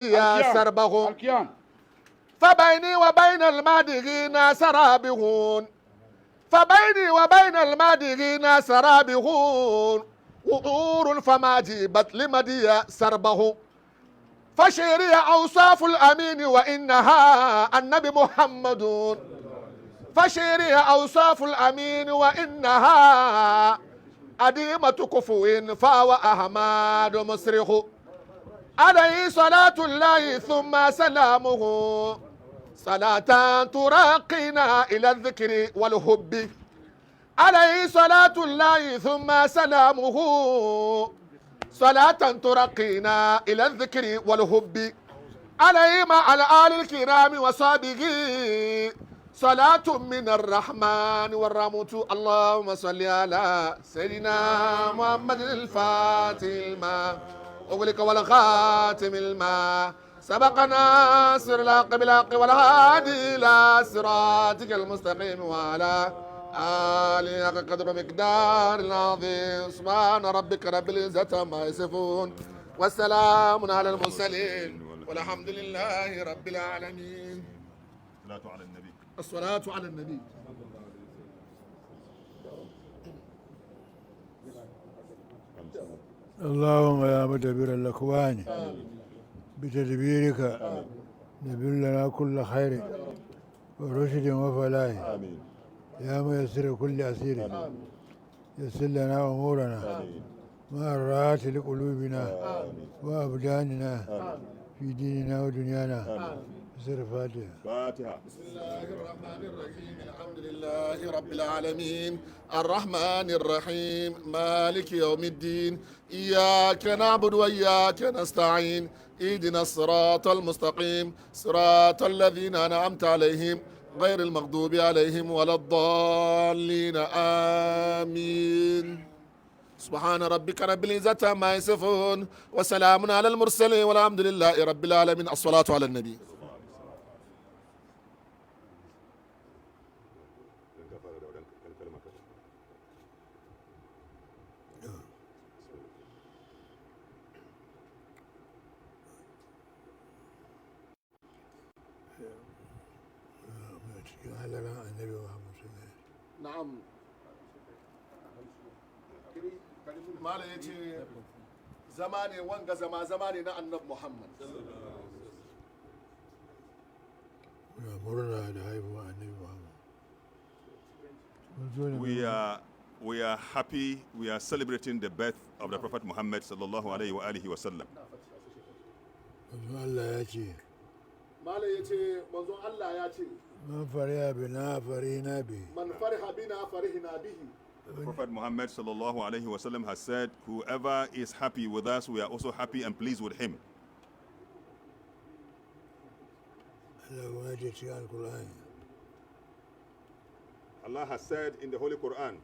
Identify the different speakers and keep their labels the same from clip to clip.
Speaker 1: يا سربه فبيني وبين المادغين سرابهون فبيني وبين المادغين سرابهون وطور فما جيبت لمدي سربه فشيري أوصاف الأمين وإنها النبي محمد فشيري أوصاف الأمين وإنها أديمة كفو فهو أحمد مصرخ عليه صلاة الله ثم سلامه صلاة تراقينا إلى الذكر والحب عليه صلاة الله ثم سلامه صلاة ترقينا إلى الذكر والحب عليه مع الآل الكرام وصحبه صلاة من الرحمن والرحمة اللهم صل على سيدنا محمد الفاتح الماء أغلق والخاتم الماء سبقنا سر الحق بالحق والهادي إلى صراطك المستقيم وعلى آله قدر مقدار العظيم سبحان ربك رب العزة عما يصفون والسلام على المرسلين والحمد لله رب العالمين.
Speaker 2: الصلاة على النبي.
Speaker 1: الصلاة على النبي.
Speaker 3: اللهم يا مدبر الأكوان بتدبيرك نبل لنا كل خير ورشد وفلاح يا ميسر كل أسير يسر لنا أمورنا ما الراحة لقلوبنا وأبداننا في ديننا ودنيانا بسر
Speaker 1: فاتحة. بسم الله الرحمن الرحيم الحمد لله رب العالمين الرحمن الرحيم مالك يوم الدين إياك نعبد وإياك نستعين اهدنا الصراط المستقيم صراط الذين أنعمت عليهم غير المغضوب عليهم ولا الضالين آمين. سبحان ربك رب العزة عما يصفون وسلام على المرسلين والحمد لله رب العالمين. الصلاة على النبي. نعم مالا يجي زماني وانقى زماني نا النبي محمد
Speaker 2: We are happy, we are celebrating the birth of the Prophet Muhammad sallallahu alayhi wa alihi wa sallam.
Speaker 1: مالا يجي منذ الله يجي
Speaker 3: من فرح بنا فرحنا به.
Speaker 1: من فرح بنا فرحنا به.
Speaker 2: The Prophet Muhammad sallallahu alayhi wa sallam has said, whoever is happy with us, we are also happy and pleased with him. Allah has said in the Holy Quran,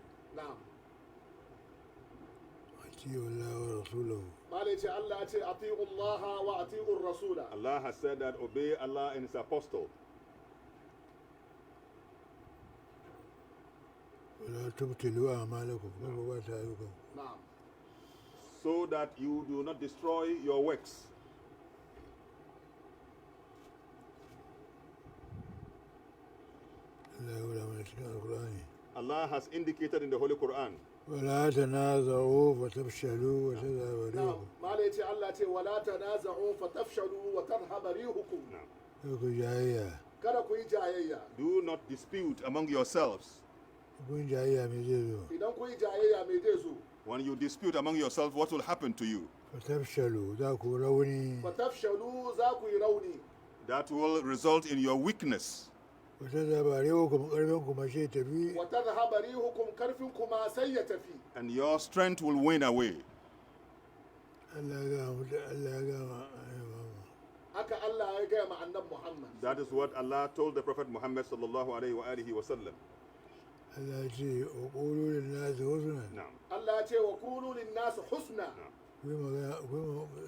Speaker 2: Allah has said that obey Allah and His Apostle. So that you do not destroy your works. Allah has indicated in the Holy Quran.
Speaker 3: ولا تنازعوا فتفشلوا وتذهب ريحكم.
Speaker 1: ما ليتي الله تي ولا تنازعوا فتفشلوا وتذهب ريحكم. kada ku yi jayayya.
Speaker 2: Do not dispute among yourselves.
Speaker 1: Idan ku yi jayayya me zai zo?
Speaker 2: When you dispute among yourselves, what will happen to you?
Speaker 3: فتفشلوا za ku rauni.
Speaker 1: فتفشلوا za ku yi rauni.
Speaker 2: That will result in your weakness.
Speaker 3: وتذهب ريحكم قربكم شيء تبي.
Speaker 1: وتذهب ريحكم قربكم سيء تفي.
Speaker 2: And your strength will wane away.
Speaker 1: Haka Allah ya gaya ma annabi Muhammad.
Speaker 2: That is what Allah told the Prophet Muhammad sallallahu alayhi wa alihi wa sallam.
Speaker 3: Allah ya ce wa qulu lin nas husna.
Speaker 1: Allah ya ce wa qulu lin nas husna.
Speaker 3: Ku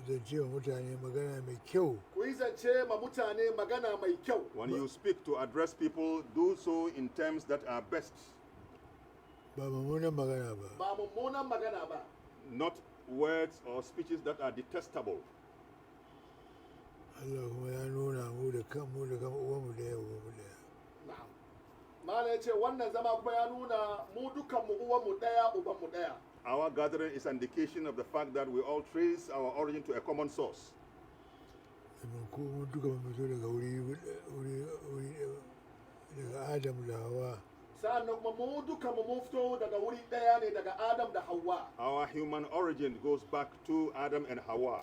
Speaker 3: zance wa mutane magana mai kyau.
Speaker 1: Ku zance ma mutane magana mai kyau.
Speaker 2: When you speak to address people, do so in terms that are best.
Speaker 3: Ba mummunan magana ba.
Speaker 1: Ba mummunan magana ba.
Speaker 2: Not words or speeches that are detestable.
Speaker 3: Allah kuma ya nuna mu da kanmu da kan uwanmu ɗaya uwanmu ɗaya.
Speaker 1: na'am mala yace wannan zama kuma ya nuna mu dukan mu uwan mu daya uban mu daya.
Speaker 2: Our gathering is an indication of the fact that we all trace our origin to a common source.
Speaker 3: Domin ko mu duka mu fito daga wuri daga Adam da Hawa.
Speaker 1: Sa'annan kuma mu dukan mu mun fito daga wuri daya ne daga Adam da Hawwa.
Speaker 2: Our human origin goes back to Adam and Hawa.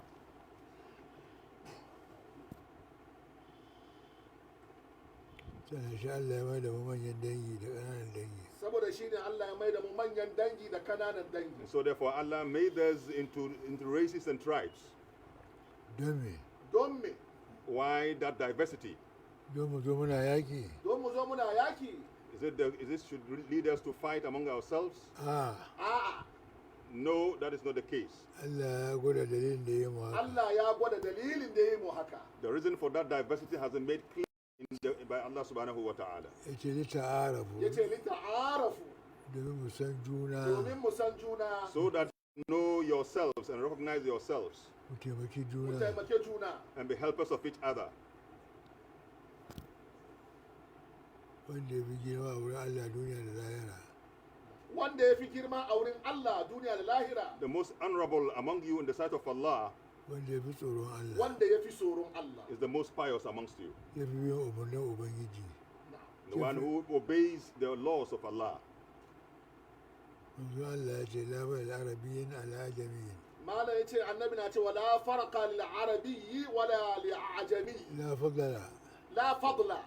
Speaker 3: Sannan shi Allah ya mai da mu manyan dangi da ƙananan dangi.
Speaker 1: Saboda shine Allah ya maida mu manyan dangi da kananan dangi.
Speaker 2: And so therefore Allah made us into races and tribes.
Speaker 3: Don me?
Speaker 1: Don me?
Speaker 2: Why that diversity?
Speaker 3: Don mu zo muna yaƙi?
Speaker 1: Don mu zo muna yaki?
Speaker 2: Is it should lead us to fight among ourselves?
Speaker 1: A'a.
Speaker 2: No, that is not the case.
Speaker 3: Allah ya gwada dalilin da ya mu haka.
Speaker 1: Allah ya gwada dalilin da ya mu haka.
Speaker 2: The reason for that diversity has been made clear by Allah subhanahu wa ta'ala.
Speaker 3: Yace li ta'arafu.
Speaker 1: Yace li ta'arafu.
Speaker 3: Domin mu san juna.
Speaker 1: Domin mu san juna.
Speaker 2: So that you know yourselves and recognize yourselves
Speaker 3: Mu taimaki
Speaker 1: Mu
Speaker 3: juna.
Speaker 1: taimake juna.
Speaker 2: and be helpers of each other.
Speaker 3: Wanda ya fi girma a wurin Allah duniya da lahira.
Speaker 1: Wanda ya fi girma a wurin Allah duniya da lahira.
Speaker 2: The most honorable among you in the sight of Allah
Speaker 3: Wanda ya fi tsoron Allah.
Speaker 1: Wanda ya fi tsoron Allah.
Speaker 2: is the most pious amongst you.
Speaker 3: Ya fi biyan umarnin Ubangiji.
Speaker 2: The one who obeys the laws of Allah.
Speaker 3: Manzo Allah ya ce la bai al-arabiyyin ala ajamiyyin.
Speaker 1: Mala yace annabi na ce wala farqa lil arabiyyi wala lil ajami.
Speaker 3: La fadala
Speaker 1: La fadla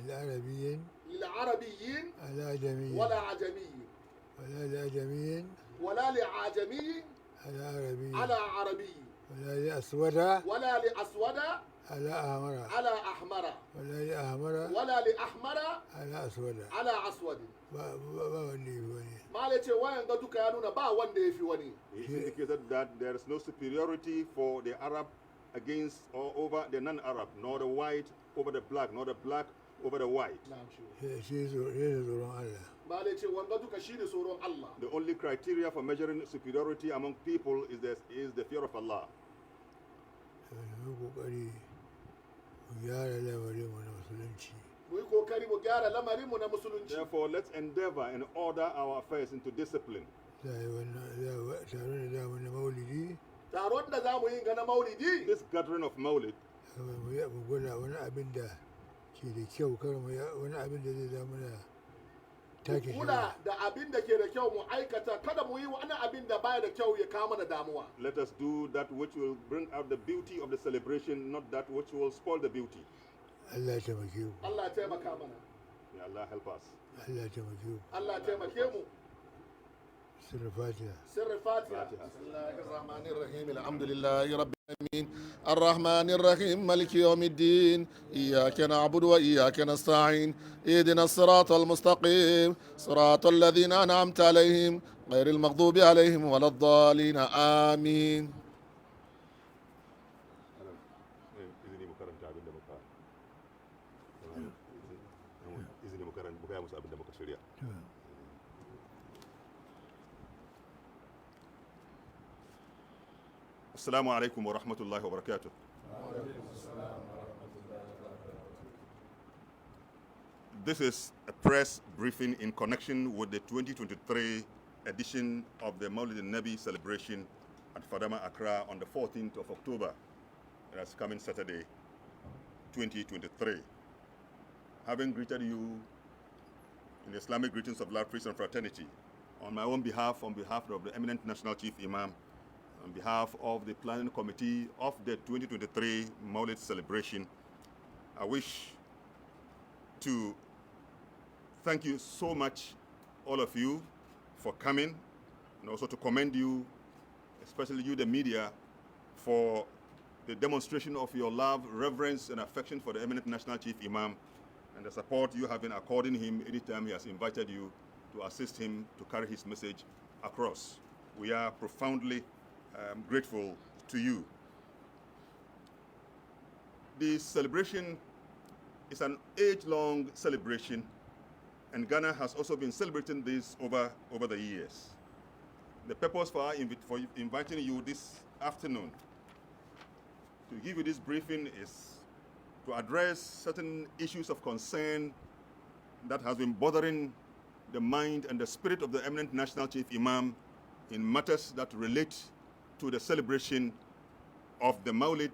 Speaker 3: al-arabiyyin
Speaker 1: lil arabiyyin
Speaker 3: ala ajamiyyin.
Speaker 1: wala ajami.
Speaker 3: ولا لأجمي
Speaker 1: ولا لعجمي
Speaker 3: على عربي
Speaker 1: على عربي.
Speaker 3: ولا لأسود
Speaker 1: ولا لأسود
Speaker 3: على أحمر
Speaker 1: على أحمر.
Speaker 3: ولا لأحمر
Speaker 1: ولا لأحمر
Speaker 3: على أسود.
Speaker 1: على أسود.
Speaker 3: ba wanda ya wani.
Speaker 1: Mala ce wayan ga duka ya nuna ba wanda ya fi wani.
Speaker 2: He indicated that there is no superiority for the Arab against or over the non-Arab, nor the white over the black, nor the black over the white.
Speaker 3: Shi tsoron Allah.
Speaker 1: Mala ce wanga duka shine tsoron Allah.
Speaker 2: The only criteria for measuring superiority among people is the fear of Allah.
Speaker 3: Mu kokari mu gyara lamarin mu na musulunci.
Speaker 1: Mu yi kokari mu gyara lamarinmu na musulunci.
Speaker 2: Therefore, let's endeavor and order our affairs into discipline.
Speaker 3: Za a yi wannan taron da za mu na maulidi.
Speaker 1: Taron da za mu yi ga na maulidi.
Speaker 2: This gathering of Maulid,
Speaker 3: mu gwada wani abin da ke da kyau kar mu wani abin da zai zama na take shi.
Speaker 1: Kula da abin da ke da kyau mu aikata kada mu yi wani abin da baya da kyau ya kawo mana damuwa.
Speaker 2: let us do that which will bring out the beauty of the celebration, not that which will spoil the beauty.
Speaker 3: Allah ya taimake ku.
Speaker 1: Allah ya taimaka mana.
Speaker 2: May Allah help us.
Speaker 3: Allah ya taimake ku.
Speaker 1: Allah ya taimake mu.
Speaker 3: Sirri Fatiha.
Speaker 1: سر الفاتحة.
Speaker 2: فاتحة.
Speaker 1: بسم الله
Speaker 4: الرحمن الرحيم الحمد لله رب العالمين الرحمن الرحيم مالك يوم الدين إياك نعبد وإياك نستعين اهدنا الصراط المستقيم صراط الذين أنعمت عليهم غير المغضوب عليهم ولا الضالين آمين.
Speaker 2: Izini mu karanta abin da muka izini mu karanta muka yi musu abin da muka shirya. Assalamu alaikum wa rahmatullahi wa barakatuh. This is a press briefing in connection with the 2023 edition of the Mauludin Nabiyy celebration at Fadama, Accra on the 14th of October. That's coming Saturday, 2023. Having greeted you in Islamic greetings of love, peace, and fraternity, on my own behalf, on behalf of the eminent National Chief Imam, on behalf of the planning committee of the 2023 Maulid celebration, I wish to thank you so much, all of you, for coming, and also to commend you, especially you, the media, for the demonstration of your love, reverence, and affection for the eminent National Chief Imam, and the support you have been according him anytime he has invited you to assist him to carry his message across. We are profoundly grateful to you. This celebration is an age-long celebration, and Ghana has also been celebrating this over the years. The purpose for inviting you this afternoon to give you this briefing is to address certain issues of concern that has been bothering the mind and the spirit of the eminent National Chief Imam in matters that relate to the celebration of the Maulid,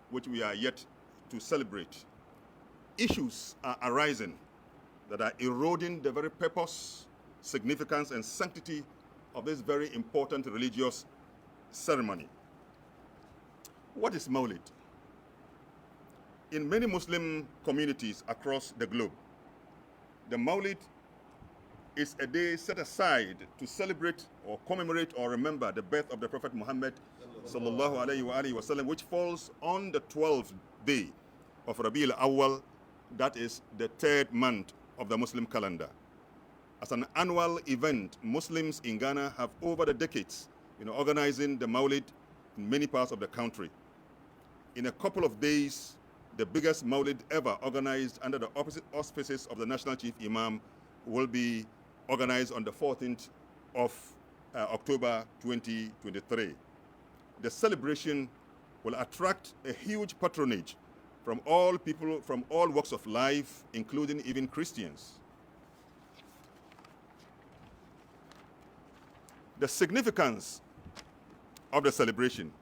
Speaker 2: which we are yet to celebrate. Issues are arising that are eroding the very purpose, significance, and sanctity of this very important religious ceremony. What is Maulid? In many Muslim communities across the globe, the Maulid is a day set aside to celebrate or commemorate or remember the birth of the Prophet Muhammad sallallahu alaihi wasallam, which falls on the 12th day of Rabi'ul Awwal, that is the 3rd month of the Muslim calendar. As an annual event, Muslims in Ghana have over the decades organizing the Maulid in many parts of the country. In a couple of days, the biggest Maulid ever organized under the auspices of the National Chief Imam will be organized on the 14th of October 2023. The celebration will attract a huge patronage from all people from all walks of life, including even Christians. The significance of the celebration.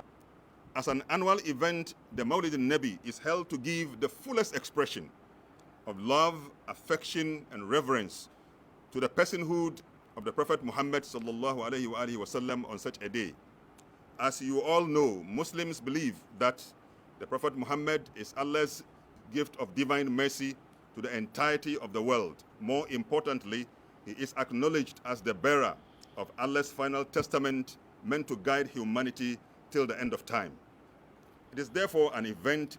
Speaker 2: As an annual event, the Mauludin Nabiyy is held to give the fullest expression of love, affection, and reverence to the personhood of the Prophet Muhammad sallallahu alaihi wasallam on such a day. As you all know, Muslims believe that the Prophet Muhammad is Allah's gift of divine mercy to the entirety of the world. More importantly, he is acknowledged as the bearer of Allah's final testament meant to guide humanity till the end of time. It is therefore an event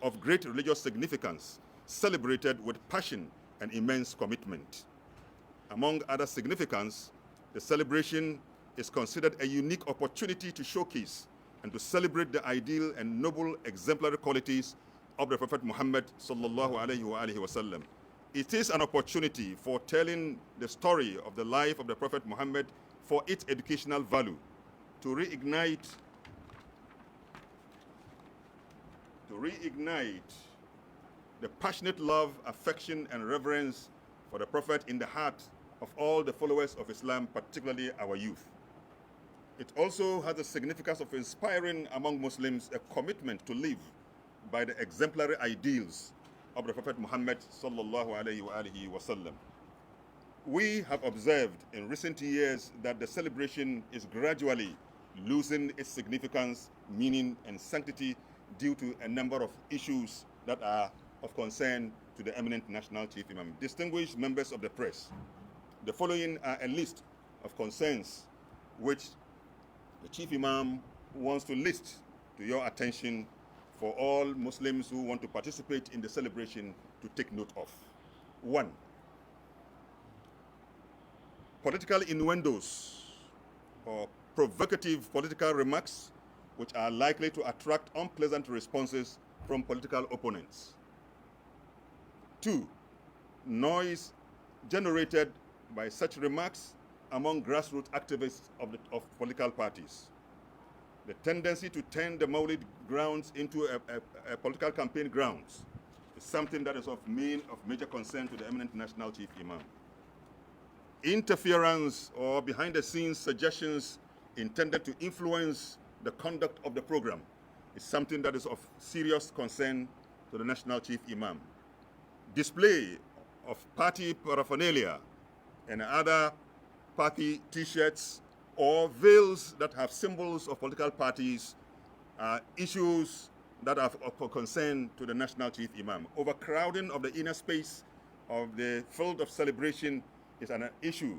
Speaker 2: of great religious significance, celebrated with passion and immense commitment. Among other significance, the celebration is considered a unique opportunity to showcase and to celebrate the ideal and noble exemplary qualities of the Prophet Muhammad sallallahu alaihi wasallam. It is an opportunity for telling the story of the life of the Prophet Muhammad for its educational value, to reignite the passionate love, affection, and reverence for the Prophet in the heart of all the followers of Islam, particularly our youth. It also has the significance of inspiring among Muslims a commitment to live by the exemplary ideals of the Prophet Muhammad sallallahu alaihi wasallam. We have observed in recent years that the celebration is gradually losing its significance, meaning, and sanctity due to a number of issues that are of concern to the eminent National Chief Imam. Distinguished members of the press, the following are a list of concerns which the Chief Imam wants to list to your attention for all Muslims who want to participate in the celebration to take note of. 1. Political innuendos or provocative political remarks which are likely to attract unpleasant responses from political opponents. 2. Noise generated by such remarks among grassroots activists of political parties. The tendency to turn the Maulid grounds into a political campaign grounds is something that is of major concern to the eminent National Chief Imam. Interference or behind-the-scenes suggestions intended to influence the conduct of the program is something that is of serious concern to the National Chief Imam. Display of party paraphernalia and other party T-shirts or veils that have symbols of political parties are issues that are of concern to the National Chief Imam. Overcrowding of the inner space of the field of celebration is an issue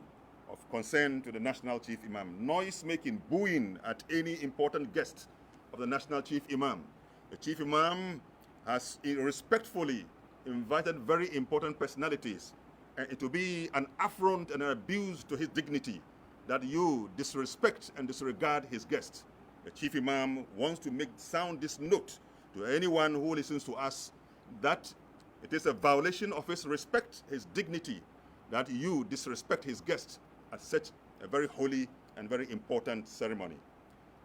Speaker 2: of concern to the National Chief Imam. Noise making, booing at any important guest of the National Chief Imam. The Chief Imam has respectfully invited very important personalities, and it will be an affront and an abuse to his dignity that you disrespect and disregard his guests. The Chief Imam wants to sound this note to anyone who listens to us that it is a violation of his respect, his dignity, that you disrespect his guests at such a very holy and very important ceremony.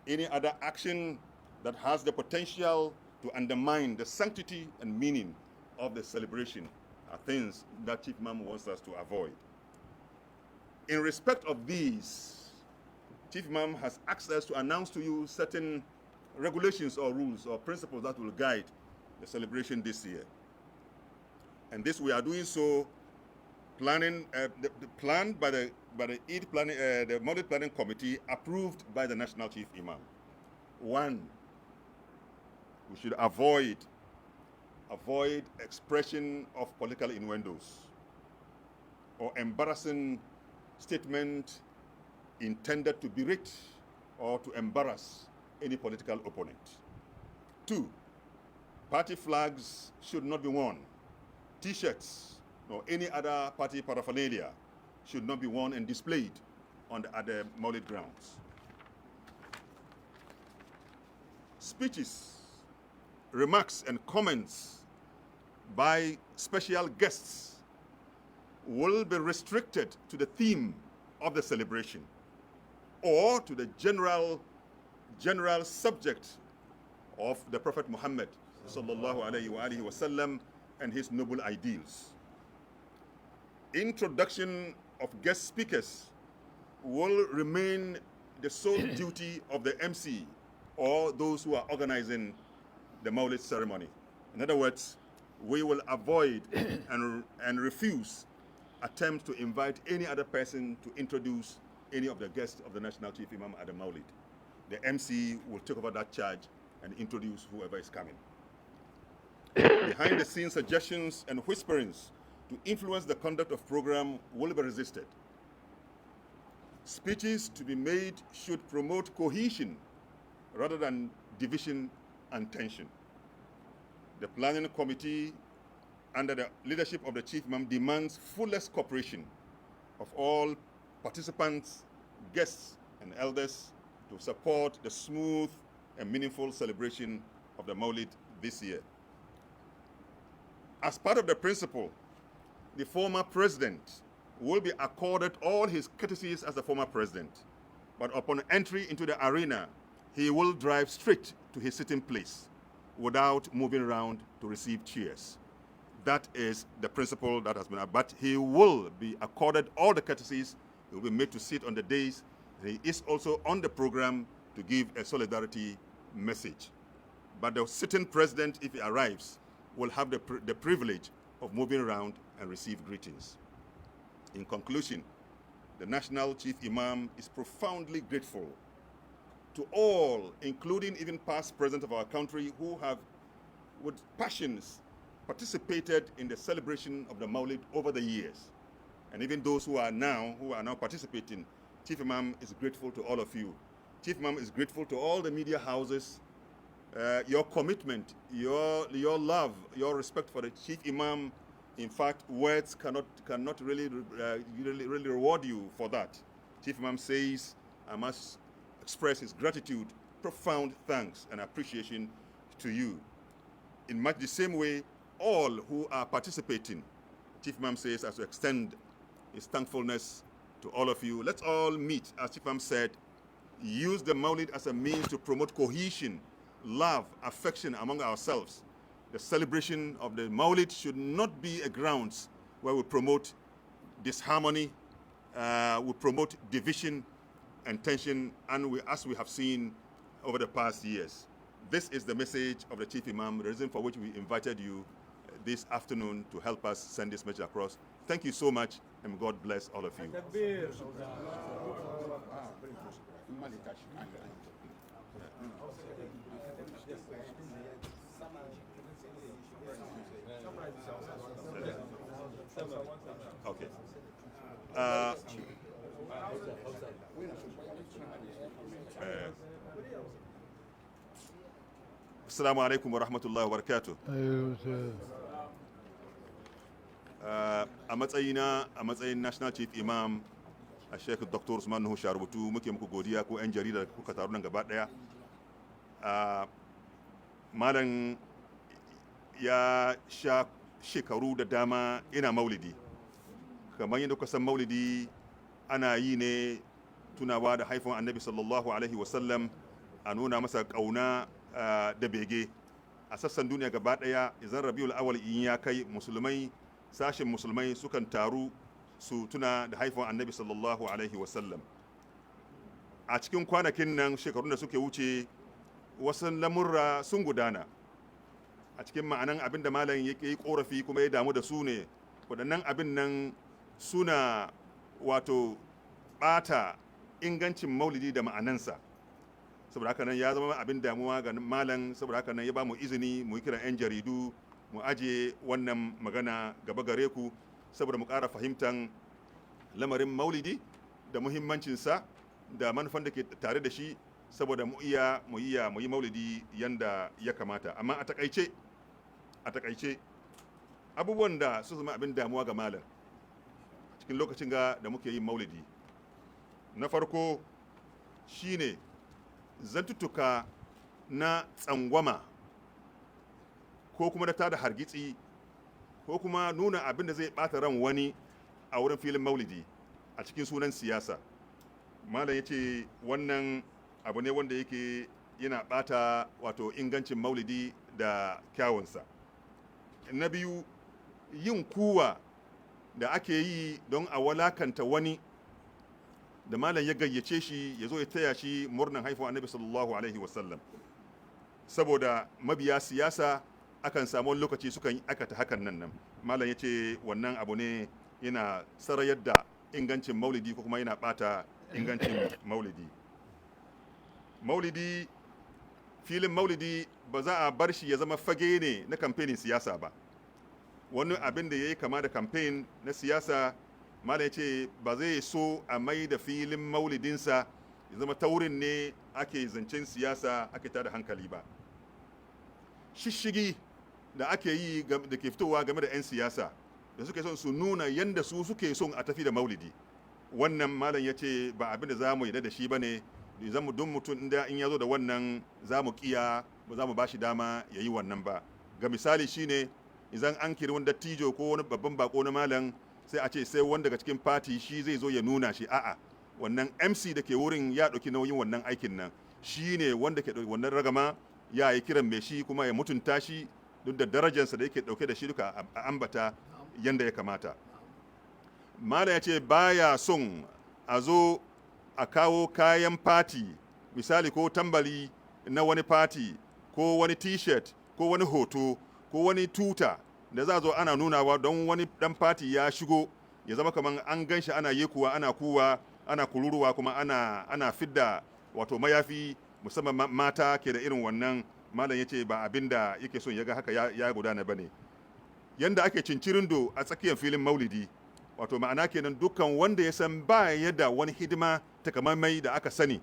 Speaker 2: Any other action that has the potential to undermine the sanctity and meaning of the celebration are things that Chief Imam wants us to avoid. In respect of these, Chief Imam has asked us to announce to you certain regulations or rules or principles that will guide the celebration this year. And this we are doing so planned by the Eid planning, the Maulid Planning Committee, approved by the National Chief Imam. One, we should avoid expression of political innuendos or embarrassing statement intended to berate or to embarrass any political opponent. Two, party flags should not be worn. T-shirts or any other party paraphernalia should not be worn and displayed at the Maulid grounds. Speeches, remarks, and comments by special guests will be restricted to the theme of the celebration or to the general subject of the Prophet Muhammad sallallahu alaihi wasallam and his noble ideals. Introduction of guest speakers will remain the sole duty of the MC or those who are organizing the Maulid ceremony. In other words, we will avoid and refuse attempts to invite any other person to introduce any of the guests of the National Chief Imam at the Maulid. The MC will take over that charge and introduce whoever is coming. Behind-the-scenes suggestions and whisperings to influence the conduct of program will be resisted. Speeches to be made should promote cohesion rather than division and tension. The planning committee, under the leadership of the Chief Imam, demands fullest cooperation of all participants, guests, and elders to support the smooth and meaningful celebration of the Maulid this year. As part of the principle, the former president will be accorded all his courtesies as the former president, but upon entry into the arena, he will drive straight to his sitting place without moving around to receive cheers. That is the principle that has been, but he will be accorded all the courtesies. He will be made to sit on the dais. He is also on the program to give a solidarity message. But the sitting president, if he arrives, will have the privilege of moving around and receive greetings. In conclusion, the National Chief Imam is profoundly grateful to all, including even past presidents of our country, who have, with passions, participated in the celebration of the Maulid over the years. And even those who are now participating, Chief Imam is grateful to all of you. Chief Imam is grateful to all the media houses. Your commitment, your love, your respect for the Chief Imam, in fact, words cannot really reward you for that. Chief Imam says, I must express his gratitude, profound thanks and appreciation to you. In much the same way, all who are participating, Chief Imam says, as to extend his thankfulness to all of you. Let's all meet, as Chief Imam said, use the Maulid as a means to promote cohesion, love, affection among ourselves. The celebration of the Maulid should not be a grounds where we promote disharmony, we promote division and tension, and as we have seen over the past years. This is the message of the Chief Imam, the reason for which we invited you this afternoon to help us send this message across. Thank you so much, and God bless all of you. Okay. Assalamu alaikum wa rahmatullahi wa barakatuh. A matsayin National Chief Imam, a Sheikh Dr. Usman Nuhu Sharubutu, muke muku godiya ko 'yan jarida kuka taru nan gaba daya. Malam ya sha shekaru da dama ina maulidi. Kamar yadda kuka san maulidi ana yi ne tunawa da haifin annabi sallallahu alaihi wasallam, a nuna masa ƙauna da bege. a sassan duniya gaba ɗaya idan rabiul awal in ya kai musulmai sashen musulmai sukan taru su tuna da haifuwar annabi sallallahu alaihi wasallam. A cikin kwanakin nan shekarun da suke wuce wasu lamurra sun gudana a cikin ma'anan abin da malam ya yi korafi kuma ya damu da su ne waɗannan abin nan suna wato ɓata ingancin maulidi da ma'anansa. Saboda haka nan ya zama abin damuwa ga malam, saboda haka nan ya ba mu izini mu yi kiran 'yan jaridu mu aje wannan magana gaba gare ku saboda mu ƙara fahimtan lamarin maulidi da muhimmancinsa da manufan da ke tare da shi saboda mu yi maulidi yanda ya kamata. Amma a takaice abubuwan da su zama abin damuwa ga malam cikin lokacin da muke yin maulidi, na farko shine zantuttuka na tsangwama ko kuma da tada hargitsi ko kuma nuna abin da zai bata ran wani a wurin filin maulidi a cikin sunan siyasa. Malam ya ce wannan abu ne wanda yake yana bata wato ingancin maulidi da kyawunsa. Na biyu, yin kuwa da ake yi don a walakanta wani da malam ya gayyace shi ya zo ya taya shi murnan haifuwa annabi sallallahu alaihi wasallam. Saboda mabiya siyasa akan samu lokaci sukan aikata hakan nan. Malam ya ce wannan abu ne yana sarayar da ingancin maulidi ko kuma yana bata ingancin maulidi. Filin maulidi ba za a bar shi ya zama fage ne na kamfenin siyasa ba. Wani abin da ya yi kama da kamfen na siyasa, malam ya ce ba zai so a mai da filin maulidinsa ya zama taurin ne ake zancen siyasa ake tada hankali ba. Shishigi da ake yi da ke fitowa game da 'yan siyasa da suke son su nuna yadda su suke son a tafi da maulidi, wannan malam ya ce ba abin da za mu yarda da shi ba ne. Zan mu dun mutum inda in ya zo da wannan za mu kiya, ba za mu ba shi dama ya yi wannan ba. Ga misali shine idan an kiri wani dattijo ko wani babban bako na malam sai a ce sai wanda daga cikin fati shi zai zo ya nuna shi. A'a, wannan MC da ke wurin ya ɗauki nauyin wannan aikin nan, shi ne wanda ke ɗauki wannan ragama ya yi kiran mai shi kuma ya mutunta shi duk da darajarsa da yake ɗauke da shi duka a ambata yanda ya kamata. Malam ya ce baya son a zo a kawo kayan fati, misali ko tambali na wani fati ko wani t-shirt ko wani hoto ko wani tuta da za a zo ana nunawa don wani dan fati ya shigo ya zama kamar an ganshi ana yekuwa ana kuwa ana kururuwa kuma ana fidda wato mayafi, musamman mata ke da irin wannan. Malam ya ce ba abin da yake son ya ga haka ya gudana ba ne. Yanda ake cincirindo a tsakiyar filin maulidi, wato ma'ana kenan dukkan wanda ya san ba yadda wani hidima takamaimai da aka sani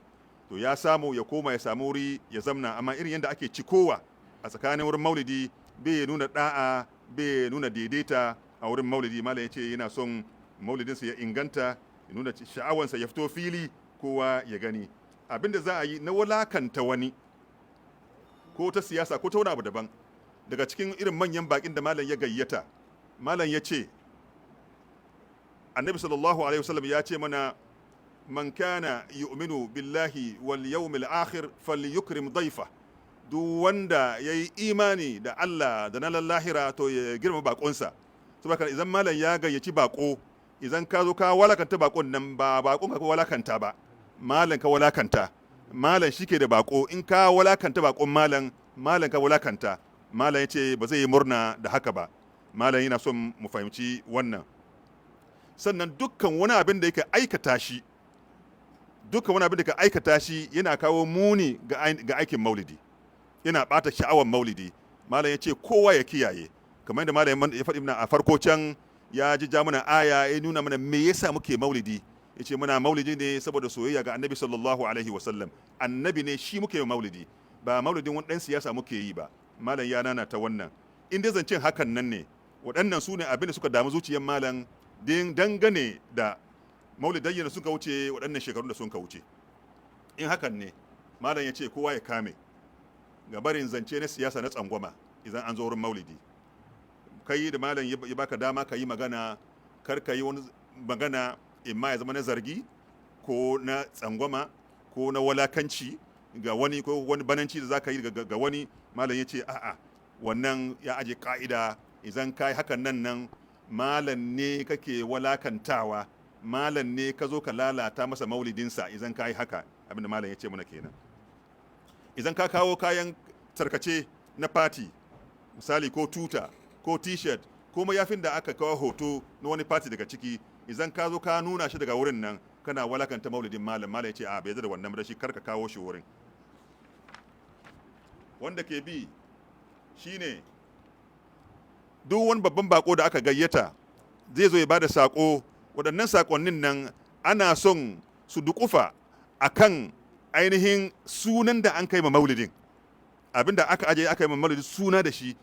Speaker 2: to ya samu ya koma ya samu wuri ya zamna. Amma irin yadda ake cikowa a tsakanin wurin maulidi bai nuna da'a, bai nuna daidaita a wurin maulidi. Malam ya ce yana son maulidinsa ya inganta, ya nuna sha'awansa ya fito fili kowa ya gani. Abin da za a yi na walakanta wani ko ta siyasa ko ta wani abu daban, daga cikin irin manyan bakin da malam ya gayyata, malam ya ce annabi sallallahu alaihi wasallam ya ce mana man kana yu'minu billahi wal yawmil akhir falyukrim dayfa. Duk wanda yayi imani da Allah da na lahira to ya girma bakonsa. Saboda idan malam ya gayyaci bako, idan ka zo ka walakanta bakon nan ba bakon ka walakanta ba, malam ka walakanta. Malam shike da bako, in ka walakanta bakon malam ka walakanta. Malam ya ce ba zai yi murna da haka ba. Malam yana son mu fahimci wannan. Sannan dukkan wani abin da yake aikata shi yana kawo muni ga aikin maulidi, yana bata sha'awar maulidi. Malam ya ce kowa ya kiyaye, kamar yadda malam ya faɗi mana a farko can, ya ja mana aya ya nuna mana me yasa muke maulidi. Ya ce muna maulidi ne saboda soyayya ga annabi sallallahu alaihi wasallam. Annabi ne shi muke maulidi, ba maulidin wani ɗan siyasa muke yi ba. Malam ya nana ta wannan. In dai zancen hakan nan ne, waɗannan su ne abin da suka damu zuciyar malam dangane da maulidayya da suka wuce waɗannan shekarun da suka wuce. In hakan ne, malam ya ce kowa ya kame ga barin zance na siyasa na tsangwama idan an zo wurin maulidi. Kai da malam ya baka dama ka yi magana, kar ka yi wani magana imma ya zama na zargi ko na tsangwama ko na walakanci ga wani ko wani bananci da za ka yi ga wani. Malam ya ce a'a, wannan ya aje ka'ida idan kai hakan nan malam ne kake walakantawa, malam ne ka zo ka lalata masa maulidinsa idan kai haka, abinda malam ya ce mana kenan. Idan ka kawo kayan tarkace na party misali ko tuta ko t-shirt ko mayafin da aka kawo hoto na wani party daga ciki, idan ka zo ka nuna shi daga wurin nan kana walakanta maulidin malam ya ce a bai da wannan da shi karka kawo shi wurin. Wanda ke bi shine duk wani babban bako da aka gayyata zai zo ya bada sako, waɗannan sakonnin nan ana son su dukufa akan ainihin sunan da an kai ma maulidin, abinda aka aje aka yi ma maulidin suna da shi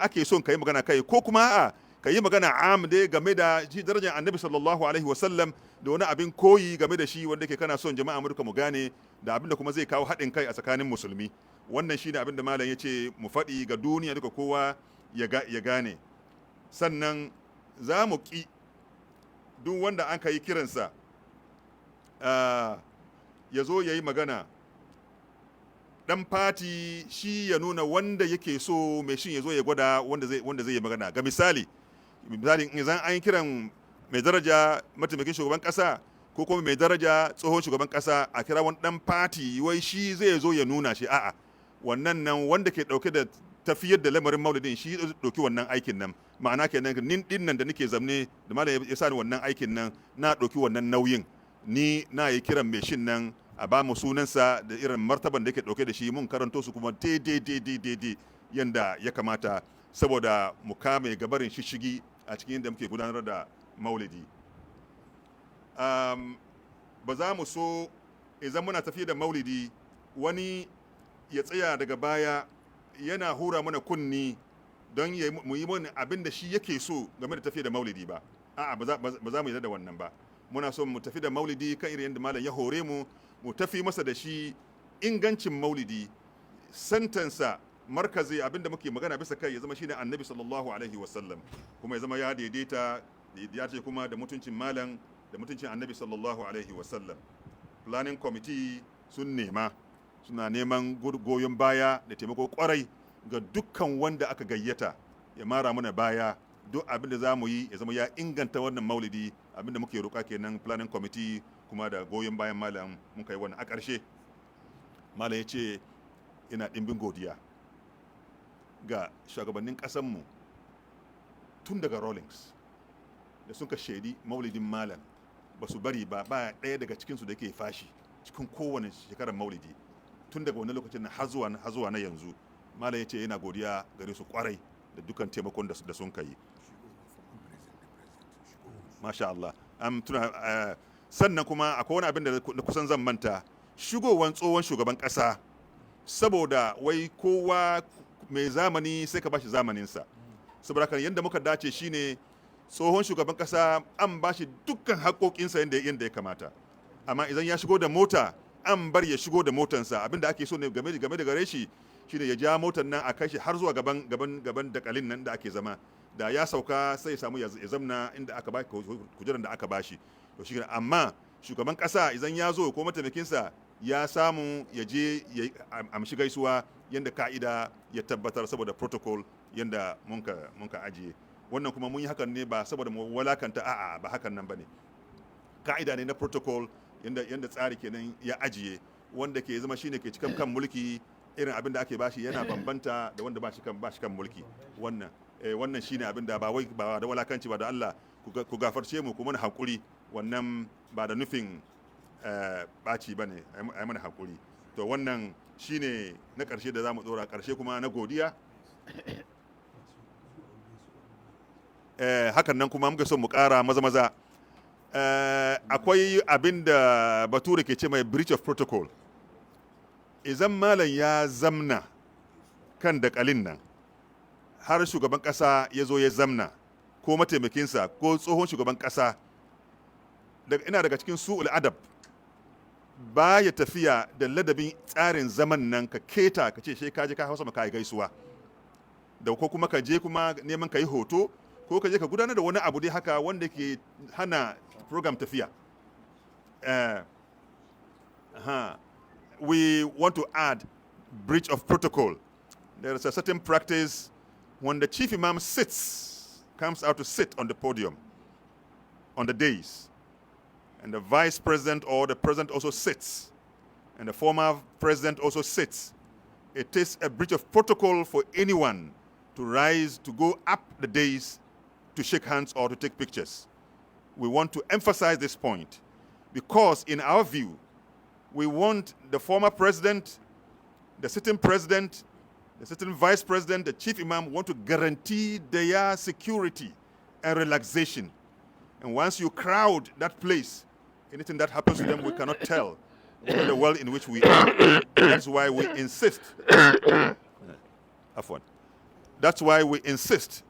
Speaker 2: ake son ka yi magana kai, ko kuma a ka yi magana am dai game da darajar annabi sallallahu alaihi wasallam da wani abin koyi game da shi wanda ke kana son jama'a duka mu gane, da abinda kuma zai kawo haɗin kai a tsakanin musulmi. Wannan shine abinda malam ya ce mu faɗi ga duniya duka kowa ya gane. Sannan za mu ƙi duk wanda an ka yi kiransa ya zo ya yi magana, ɗan fati shi ya nuna wanda yake so mai shin ya zo ya gwada wanda zai yi magana. Ga misali idan an yi kiran mai daraja mataimakin shugaban ƙasa ko kuma mai daraja tsohon shugaban ƙasa a kira wani ɗan fati wai shi zai zo ya nuna shi, a'a wannan nan wanda ke ɗauke da tafiyar da lamarin maulidin shi ɗauki wannan aikin nan, ma'ana kenan nin ɗin nan da nake zamne da malam ya sa ni wannan aikin nan na ɗauki wannan nauyin, ni na yi kiran mai shin nan a ba mu sunansa da irin martaban da yake ɗauke da shi, mun karanto su kuma daidai yanda ya kamata, saboda mu kame gabarin shishigi a cikin yadda muke gudanar da maulidi. Ba za mu so idan muna tafiya da maulidi wani ya tsaya daga baya yana hura mana kunni don mu yi mana abin da shi yake so game da tafiya da maulidi ba. A'a ba za mu yi da wannan ba. Muna so mu tafi da maulidi kan irin yadda malam ya hore mu tafi masa da shi ingancin maulidi, santansa markazi abin da muke magana bisa kai ya zama shine annabi sallallahu alaihi wasallam, kuma ya zama ya daidaita ya ce kuma da mutuncin malam da mutuncin annabi sallallahu alaihi wasallam. Planning committee suna neman goyon baya da taimako kwarai ga dukkan wanda aka gayyata ya mara mana baya, duk abin da za mu yi ya zama ya inganta wannan maulidi, abin da muke roƙa kenan planning committee kuma da goyon bayan malam mun kai wannan. A ƙarshe malam ya ce ina ɗimbin godiya ga shugabannin ƙasanmu tun daga Rawlings da suka shaidi maulidin malam, ba su bari ba ɗaya daga cikinsu da ke fashi cikin kowane shekarar maulidi tun daga wani lokacin har zuwa na yanzu. Malam ya ce yana godiya gare su kwarai da dukkan taimakon da sun kai. Masha Allah. Sannan kuma akwai wani abin da kusan zan manta, shigowar tsohon shugaban ƙasa, saboda wai kowa mai zamani sai ka bashi zamaninsa, saboda kan yadda muka dace shine tsohon shugaban ƙasa an bashi dukkan haƙoƙinsa yadda ya kamata, amma idan ya shigo da mota an bar ya shigo da motansa. Abinda ake so ne game da gare shi shine ya ja motar nan a kai shi har zuwa gaban dakalin nan da ake zama, da ya sauka sai ya samu ya zamna inda aka ba kujerar da aka bashi. To shi amma shugaban kasa idan ya zo ko mataimakinsa ya samu ya je ya amshi gaisuwa yanda ka'ida ya tabbatar saboda protocol yanda munka ajiye. Wannan kuma mun yi hakan ne ba saboda mu walakanta, a'a ba hakan nan bane, ka'ida ne na protocol yanda tsari kenan ya ajiye, wanda ke zama shine ke cikin kan mulki irin abin da ake bashi yana bambanta da wanda ba shi kan mulki. Wannan shine abin da ba da walakanci ba, da Allah ku gafarce mu, ku mana hakuri, wannan ba da nufin baci bane, ai mana hakuri. To wannan shine na karshe da zamu dora, karshe kuma na godiya. Hakan nan kuma muka so mu kara maza akwai abin da bature ke ce mai breach of protocol. Idan malam ya zamna kan dakalin nan har shugaban kasa ya zo ya zamna ko mataimakinsa ko tsohon shugaban kasa, ina daga cikin su'ul adab ba ya tafiya da ladabin tsarin zaman nan ka keta ka ce sai ka je ka hausa maka gaisuwa, da ko kuma ka je kuma neman ka yi hoto ko ka je ka gudanar da wani abu dai haka wanda ke hana program tafiya. We want to add breach of protocol. There is a certain practice when the chief imam comes out to sit on the podium on the days, and the vice president or the president also sits, and the former president also sits, it is a breach of protocol for anyone to rise to go up the days to shake hands or to take pictures. We want to emphasize this point because in our view, we want the former president, the sitting president, the sitting vice president, the chief imam want to guarantee their security and relaxation. And once you crowd that place, anything that happens to them, we cannot tell the world in which we are. That's why we insist. That's why we insist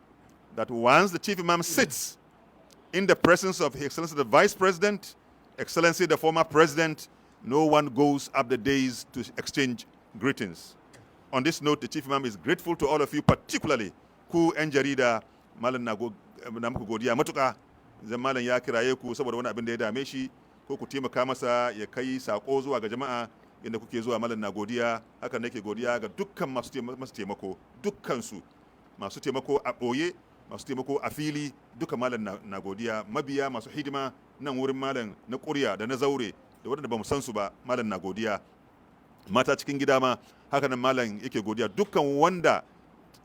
Speaker 2: that once the chief imam sits in the presence of His Excellency the Vice President, Excellency the former President, no one goes up the days to exchange greetings. On this note, the chief imam is grateful to all of you, particularly ku 'yan jarida. Malam na muku godiya matuƙa. Zan malam ya kiraye ku saboda wani abin da ya dame shi, ko ku taimaka masa ya kai sako zuwa ga jama'a inda kuke zuwa. Malam na godiya, hakan nake godiya ga dukkan masu taimako, dukkansu masu taimako a ɓoye, masu taimako a fili, duka malam na godiya. Mabiya masu hidima nan wurin malam na ƙurya da na zaure da waɗanda ba mu san su ba, malam na godiya. Mata cikin gida ma haka nan malam yake godiya. Dukkan wanda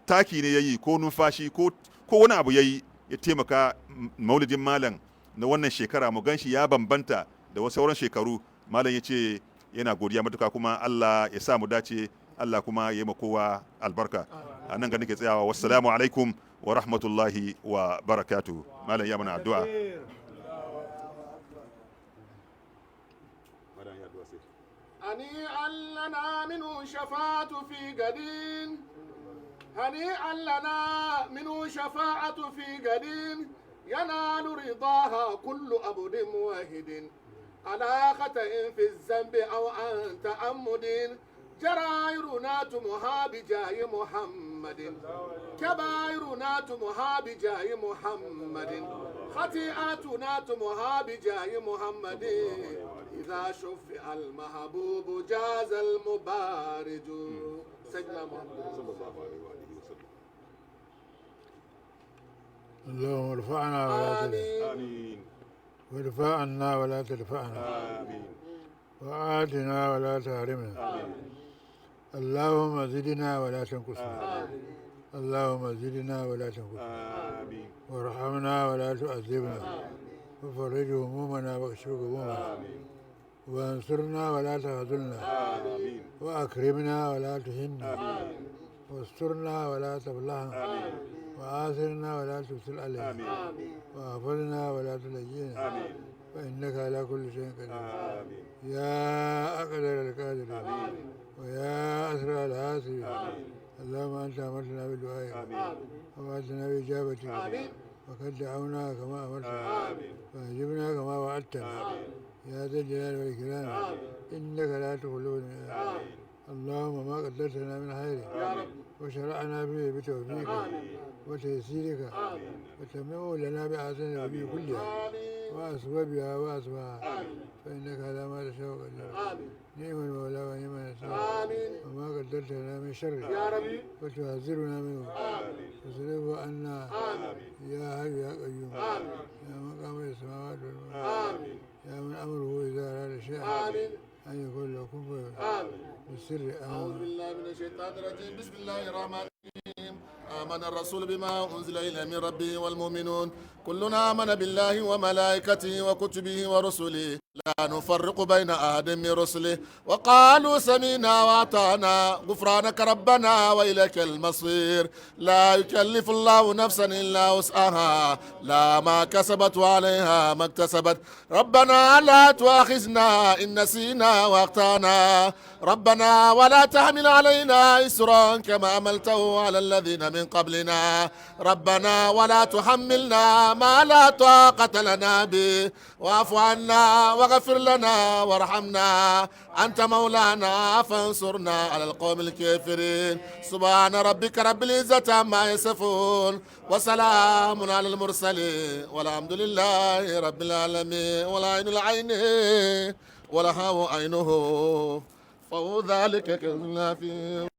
Speaker 2: taki ne yayi ko numfashi ko wani abu yayi ya taimaka maulidin malam na wannan shekara mu ganshi ya bambanta da wasu sauran shekaru. Malam ya ce yana godiya matuka, kuma Allah ya sa mu dace, Allah kuma ya yi kowa albarka. A nan ga nake tsayawa. Wassalamu alaikum wa rahmatullahi wa barakatuh. Malam ya mana addu'a.
Speaker 1: هنيئا لنا منه شفاعة في قدين، هنيئا لنا منه شفاعة في قدين، ينال رضاها كل عبد موحد على خطأ في الذنب أو عن تأمد. جرائرنا تمها بجاه محمد، كبائرنا تمها بجاه محمد، خطيئاتنا تمها بجاه محمد. إذا شفع المحبوب جاز المبارج. سيدنا محمد صلى الله عليه وسلم.
Speaker 3: اللهم ارفعنا ولا تدع،
Speaker 2: آمين.
Speaker 3: وارفع عنا ولا تدفعنا،
Speaker 2: آمين.
Speaker 3: وآتنا ولا تحرمنا.
Speaker 2: آمين.
Speaker 3: اللهم زدنا ولا تنقصنا، اللهم زدنا ولا تنقصنا،
Speaker 2: آمين.
Speaker 3: وارحمنا ولا تعذبنا، وفرج همومنا واكشف غمومنا، وانصرنا ولا تخذلنا،
Speaker 2: آمين.
Speaker 3: وأكرمنا ولا تهنا،
Speaker 2: آمين.
Speaker 3: واسترنا ولا تفضحنا،
Speaker 2: آمين.
Speaker 3: وآثرنا ولا تبصر علينا،
Speaker 2: آمين.
Speaker 3: واحفظنا ولا تلجينا،
Speaker 2: آمين.
Speaker 3: فإنك على كل شيء قدير.
Speaker 2: آمين.
Speaker 3: يا أقدر القادر،
Speaker 2: آمين.
Speaker 3: ويا أسرع الحاسب.
Speaker 2: آمين.
Speaker 3: اللهم أنت أمرتنا بالدعاء
Speaker 2: آمين.
Speaker 3: ووعدتنا بإجابتك،
Speaker 1: آمين.
Speaker 3: وقد دعوناك كما أمرتنا،
Speaker 2: آمين.
Speaker 3: فأجبنا كما وعدتنا، يا ذا الجلال والإكرام، إنك لا تخلو الميعاد. اللهم ما قدرتنا من خير وشرعنا به بتوفيقك وتيسيرك، وتممه لنا بأحسن النبي كلها وأسبابها وأسبابها، فإنك على ما تشاء قدير. نعم المولى ونعم النصير. وما قدرتنا من شر وتحذرنا منه تصرفه عنا، يا حي يا قيوم، يا من قام السماوات والأرض، يا من أمره إذا أراد شيئا أن يكون له كن فيكون. بالسر
Speaker 1: أعوذ بالله من الشيطان الرجيم. بسم الله الرحمن الرحيم. آمن الرسول بما أنزل إليه من ربه والمؤمنون كلنا آمن بالله وملائكته وكتبه ورسله لا نفرق بين أحد من رسله وقالوا سمعنا وأطعنا غفرانك ربنا وإليك المصير. لا يكلف الله نفسا إلا وسعها، لا ما كسبت وعليها ما اكتسبت. ربنا لا تؤاخذنا إن نسينا وأخطأنا، ربنا ولا تحمل علينا إسرا كما عملته على الذين من قبلنا، ربنا ولا تحملنا ما لا طاقة لنا به، واعف عنا واغفر لنا وارحمنا، أنت مولانا فانصرنا على القوم الكافرين. سبحان ربك رب العزة عما يصفون، وسلام على المرسلين، والحمد لله رب العالمين. والعين العين والهاء عينه، فهو ذلك كذلك